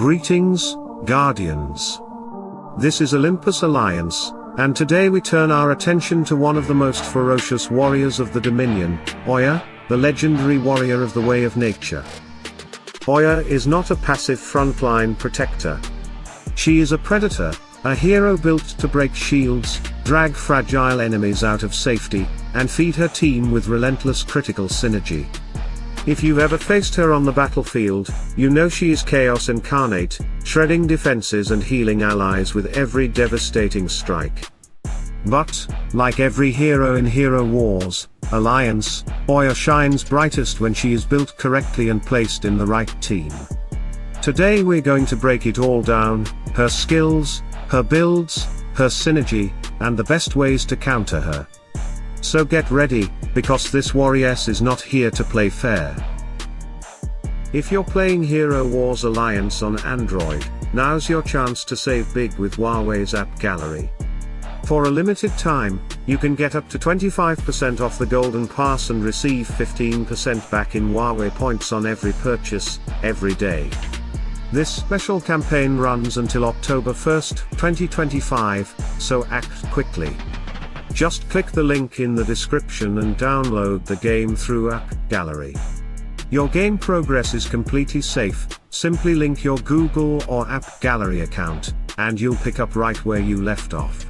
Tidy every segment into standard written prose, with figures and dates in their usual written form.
Greetings, Guardians. This is Olympus Alliance, and today we turn our attention to one of the most ferocious warriors of the Dominion, Oya, the legendary warrior of the Way of Nature. Oya is not a passive frontline protector. She is a predator, a hero built to break shields, drag fragile enemies out of safety, and feed her team with relentless critical synergy. If you've ever faced her on the battlefield, you know she is chaos incarnate, shredding defenses and healing allies with every devastating strike. But, like every hero in Hero Wars Alliance, Oya shines brightest when she is built correctly and placed in the right team. Today we're going to break it all down, her skills, her builds, her synergy, and the best ways to counter her. So get ready, because this warrioress is not here to play fair. If you're playing Hero Wars Alliance on Android, now's your chance to save big with Huawei's app gallery. For a limited time, you can get up to 25% off the Golden Pass and receive 15% back in Huawei Points on every purchase, every day. This special campaign runs until October 1st, 2025, so act quickly. Just click the link in the description and download the game through App Gallery. Your game progress is completely safe, simply link your Google or App Gallery account, and you'll pick up right where you left off.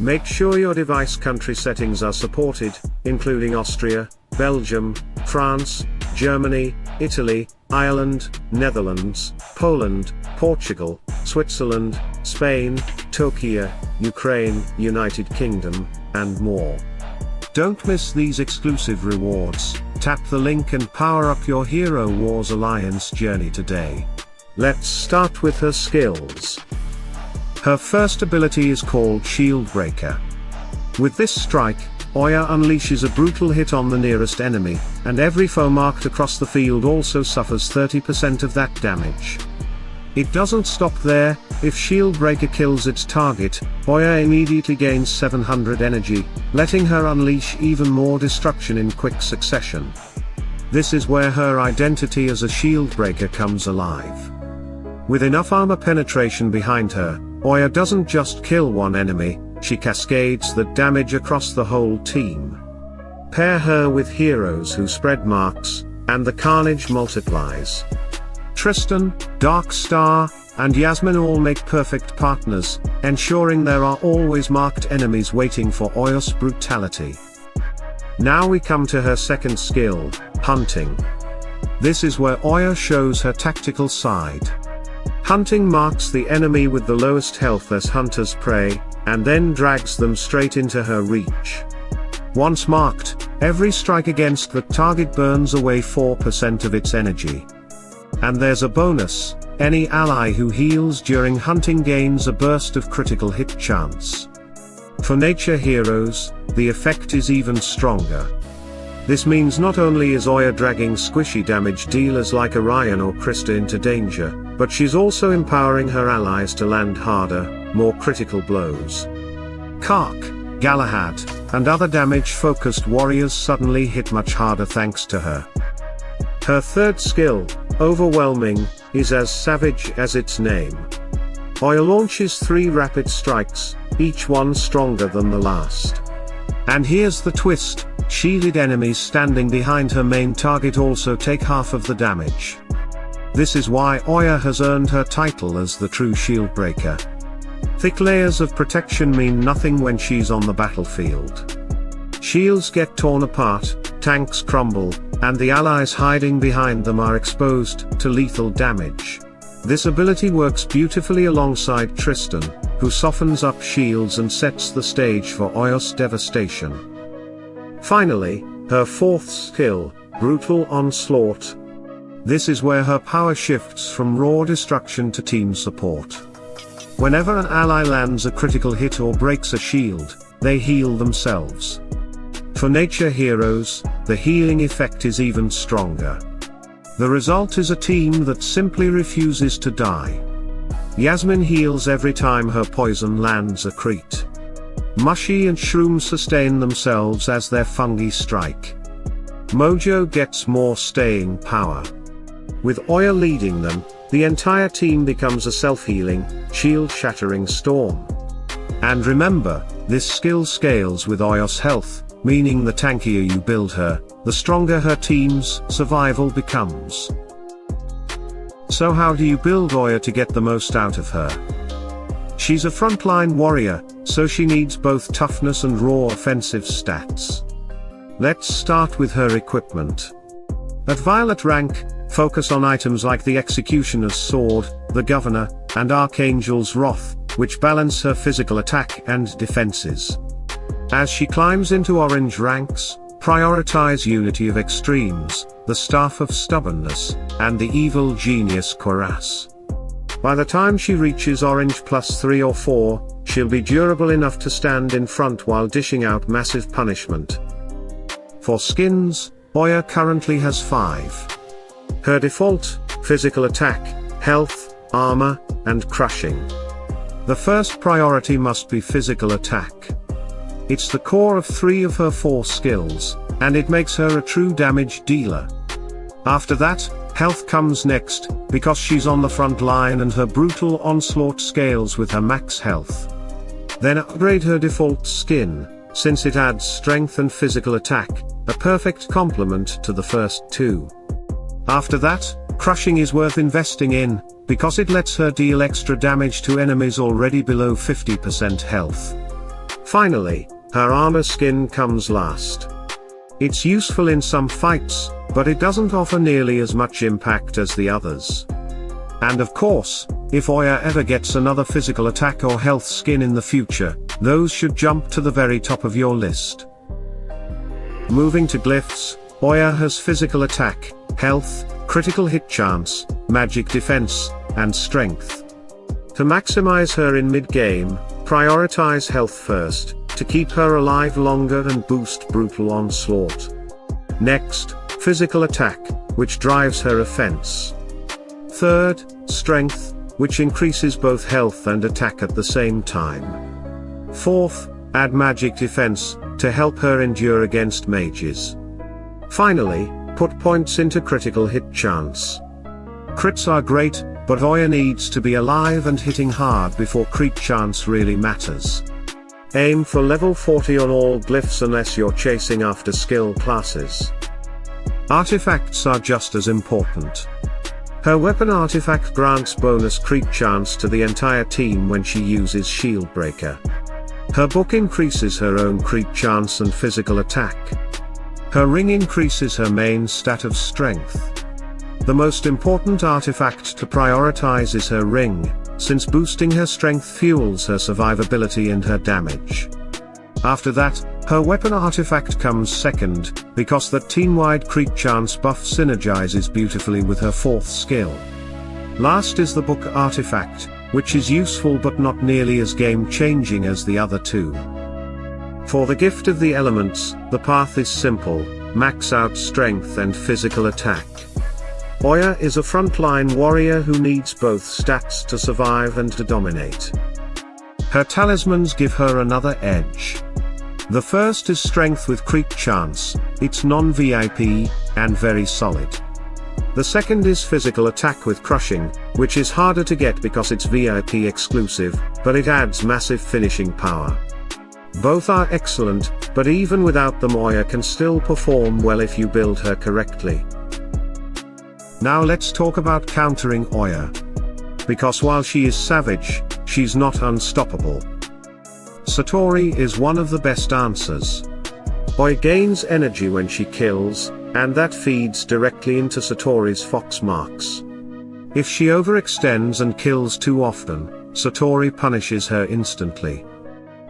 Make sure your device country settings are supported, including Austria, Belgium, France, Germany, Italy, Ireland, Netherlands, Poland, Portugal, Switzerland, Spain, Turkey, Ukraine, United Kingdom, and more. Don't miss these exclusive rewards. Tap the link and power up your Hero Wars Alliance journey today. Let's start with her skills. Her first ability is called Shieldbreaker. With this strike, Oya unleashes a brutal hit on the nearest enemy, and every foe marked across the field also suffers 30% of that damage. It doesn't stop there. If Shieldbreaker kills its target, Oya immediately gains 700 energy, letting her unleash even more destruction in quick succession. This is where her identity as a Shieldbreaker comes alive. With enough armor penetration behind her, Oya doesn't just kill one enemy, she cascades that damage across the whole team. Pair her with heroes who spread marks, and the carnage multiplies. Tristan, Darkstar, and Yasmine all make perfect partners, ensuring there are always marked enemies waiting for Oya's brutality. Now we come to her second skill, Hunting. This is where Oya shows her tactical side. Hunting marks the enemy with the lowest health as hunter's prey, and then drags them straight into her reach. Once marked, every strike against the target burns away 4% of its energy. And there's a bonus, any ally who heals during hunting gains a burst of critical hit chance. For nature heroes, the effect is even stronger. This means not only is Oya dragging squishy damage dealers like Orion or Krista into danger, but she's also empowering her allies to land harder, more critical blows. Kark, Galahad, and other damage-focused warriors suddenly hit much harder thanks to her. Her third skill, Overwhelming, is as savage as its name. Oya launches 3 rapid strikes, each one stronger than the last. And here's the twist, shielded enemies standing behind her main target also take half of the damage. This is why Oya has earned her title as the true Shieldbreaker. Thick layers of protection mean nothing when she's on the battlefield. Shields get torn apart, tanks crumble, and the allies hiding behind them are exposed to lethal damage. This ability works beautifully alongside Tristan, who softens up shields and sets the stage for Oya's devastation. Finally, her fourth skill, Brutal Onslaught. This is where her power shifts from raw destruction to team support. Whenever an ally lands a critical hit or breaks a shield, they heal themselves. For nature heroes, the healing effect is even stronger. The result is a team that simply refuses to die. Yasmine heals every time her poison lands a crit. Mushy and Shroom sustain themselves as their fungi strike. Mojo gets more staying power. With Oya leading them, the entire team becomes a self-healing, shield-shattering storm. And remember, this skill scales with Oya's health, meaning the tankier you build her, the stronger her team's survival becomes. So how do you build Oya to get the most out of her? She's a frontline warrior, so she needs both toughness and raw offensive stats. Let's start with her equipment. At Violet rank, focus on items like the Executioner's Sword, the Governor, and Archangel's Wrath, which balance her physical attack and defenses. As she climbs into orange ranks, prioritize Unity of Extremes, the Staff of Stubbornness, and the Evil Genius Cuirass. By the time she reaches orange +3 or 4, she'll be durable enough to stand in front while dishing out massive punishment. For skins, Oya currently has 5. Her default: physical attack, health, armor, and crushing. The first priority must be physical attack. It's the core of 3 of her 4 skills, and it makes her a true damage dealer. After that, health comes next, because she's on the front line and her brutal onslaught scales with her max health. Then upgrade her default skin, since it adds strength and physical attack, a perfect complement to the first 2. After that, crushing is worth investing in, because it lets her deal extra damage to enemies already below 50% health. Finally, her armor skin comes last. It's useful in some fights, but it doesn't offer nearly as much impact as the others. And of course, if Oya ever gets another physical attack or health skin in the future, those should jump to the very top of your list. Moving to glyphs, Oya has physical attack, health, critical hit chance, magic defense, and strength. To maximize her in mid-game, prioritize health first, to keep her alive longer and boost brutal onslaught. Next, physical attack, which drives her offense. Third, strength, which increases both health and attack at the same time. Fourth, add magic defense, to help her endure against mages. Finally, put points into critical hit chance. Crits are great, but Oya needs to be alive and hitting hard before crit chance really matters. Aim for level 40 on all glyphs unless you're chasing after skill classes. Artifacts are just as important. Her weapon artifact grants bonus crit chance to the entire team when she uses shieldbreaker. Her book increases her own crit chance and physical attack. Her ring increases her main stat of strength. The most important artifact to prioritize is her ring, since boosting her strength fuels her survivability and her damage. After that, her weapon artifact comes second, because that team-wide crit chance buff synergizes beautifully with her 4th skill. Last is the book artifact, which is useful but not nearly as game-changing as the other 2. For the gift of the elements, the path is simple: max out strength and physical attack. Oya is a frontline warrior who needs both stats to survive and to dominate. Her talismans give her another edge. The first is strength with crit chance, it's non-VIP, and very solid. The second is physical attack with crushing, which is harder to get because it's VIP exclusive, but it adds massive finishing power. Both are excellent, but even without them Oya can still perform well if you build her correctly. Now let's talk about countering Oya. Because while she is savage, she's not unstoppable. Satori is one of the best answers. Oya gains energy when she kills, and that feeds directly into Satori's fox marks. If she overextends and kills too often, Satori punishes her instantly.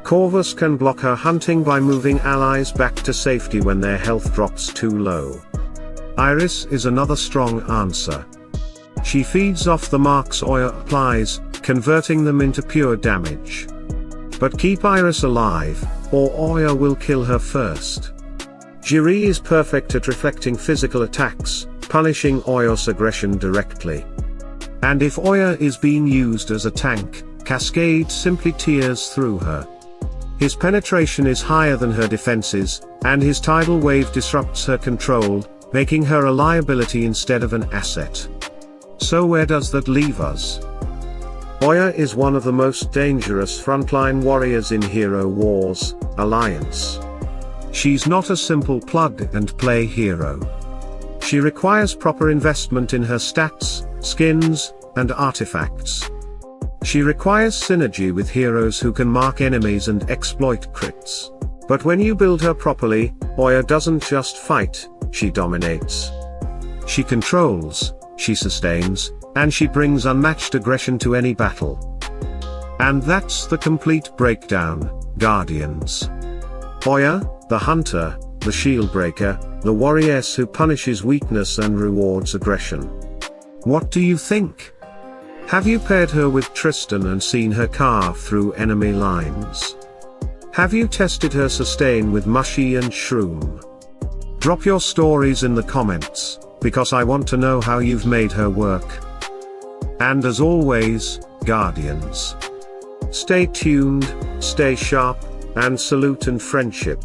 Corvus can block her hunting by moving allies back to safety when their health drops too low. Iris is another strong answer. She feeds off the marks Oya applies, converting them into pure damage. But keep Iris alive, or Oya will kill her first. Ziri is perfect at reflecting physical attacks, punishing Oya's aggression directly. And if Oya is being used as a tank, Cascade simply tears through her. His penetration is higher than her defenses, and his tidal wave disrupts her control, making her a liability instead of an asset. So where does that leave us? Oya is one of the most dangerous frontline warriors in Hero Wars Alliance. She's not a simple plug-and-play hero. She requires proper investment in her stats, skins, and artifacts. She requires synergy with heroes who can mark enemies and exploit crits. But when you build her properly, Oya doesn't just fight, she dominates. She controls, she sustains, and she brings unmatched aggression to any battle. And that's the complete breakdown, Guardians. Oya, the hunter, the shieldbreaker, the warrioress who punishes weakness and rewards aggression. What do you think? Have you paired her with Tristan and seen her carve through enemy lines? Have you tested her sustain with Mushy and Shroom? Drop your stories in the comments, because I want to know how you've made her work. And as always, Guardians, stay tuned, stay sharp, and salute and friendship.